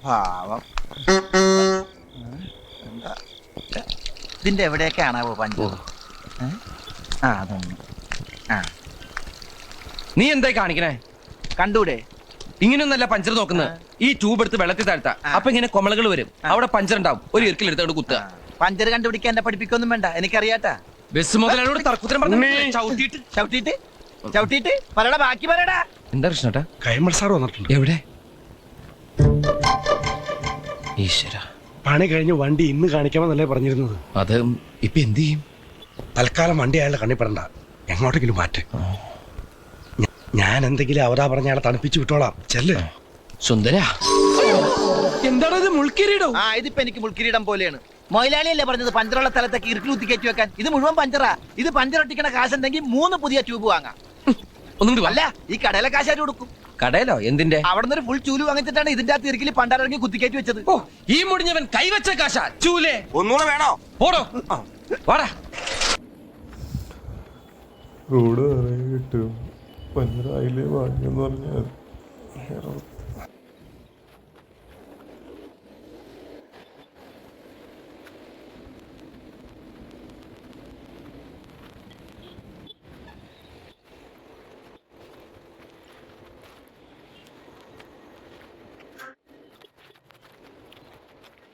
പാവം. എന്താ ഇതിന്റെ എവിടെയൊക്കെയാണാവോ പഞ്ചർ? ആ അതൊന്ന്. ആ നീ എന്തായി കാണിക്കണേ? കണ്ടൂടെ? ഇങ്ങനെയൊന്നല്ല പഞ്ചർ നോക്കുന്നത്. ഈ ട്യൂബ് എടുത്ത് വെള്ളത്തിൽ താഴ്ത്താ, അപ്പൊ ഇങ്ങനെ കൊമളകൾ വരും. അവിടെ പഞ്ചർ ഉണ്ടാവും. ഒരു ഇറുക്കിലെടുത്തോണ്ട് കുത്തുക. പഞ്ചർ കണ്ടുപിടിക്കാൻ എന്നെ പഠിപ്പിക്കൊന്നും വേണ്ട, എനിക്കറിയാട്ടാ. ബസ് മുതലോട് തർക്കുത്തരം പറഞ്ഞു ചവിട്ടിയിട്ട് ചവിട്ടിട്ട് ചവിട്ടിട്ട് പറയടാ, ബാക്കി പറയടാ. എന്താ കൃഷ്ണേട്ടാ? കൈമൾ സാർ വന്നിട്ടുണ്ട്. എവിടെ? ഈശ്വര, പണി കഴിഞ്ഞ് വണ്ടി ഇന്ന് കാണിക്കാമെന്നല്ലേ പറഞ്ഞിരുന്നത്. അത് ഇപ്പൊ എന്ത് ചെയ്യും? തൽക്കാലം വണ്ടി അയാളുടെ കണ്ണിപ്പെടണ്ട, എങ്ങോട്ടെങ്കിലും മാറ്റ്. ഞാൻ എന്തെങ്കിലും അവതാ പറഞ്ഞ അയാളെ തണുപ്പിച്ചു വിട്ടോളാം. ചെല്ല്. സുന്ദര, എന്താണത്? മുൾക്കിരീടോ? ആ ഇതിപ്പോ എനിക്ക് മുൾക്കിരീടം പോലെയാണ്. മൊയിലാളിയല്ലേ പറഞ്ഞത് പഞ്ചറുള്ള സ്ഥലത്തേക്ക് ഇറുക്കിൽ കുത്തി കയറ്റി വെക്കാൻ? ഇത് മുഴുവൻ പഞ്ചറാ. ഇത് പഞ്ചർ ഒട്ടിക്കണ കാശുണ്ടെങ്കിൽ 3 പുതിയ ട്യൂബ് വാങ്ങാം. ഒന്നും അല്ല, ഈ കടയിലെ കാശാര് കൊടുക്കും. കടയിലോ? എന്തിന്റെ? അവിടെ നിന്ന് ഒരു ഫുൾ ചൂല് വാങ്ങിച്ചിട്ടാണ് ഇതിന്റെ ആ തിരക്കിൽ പണ്ടാരിറങ്ങി കുത്തിക്കയറ്റി വെച്ചത്. ഓ, ഈ മുടിഞ്ഞവൻ കൈവച്ച കാശ ചൂലേ. ഒന്നുകൂടെ വേണോ? ഓടോ, വാടാ. റോഡ് കിട്ടും പഞ്ചറായില്ലേ വാങ്ങിയെന്ന് പറഞ്ഞാൽ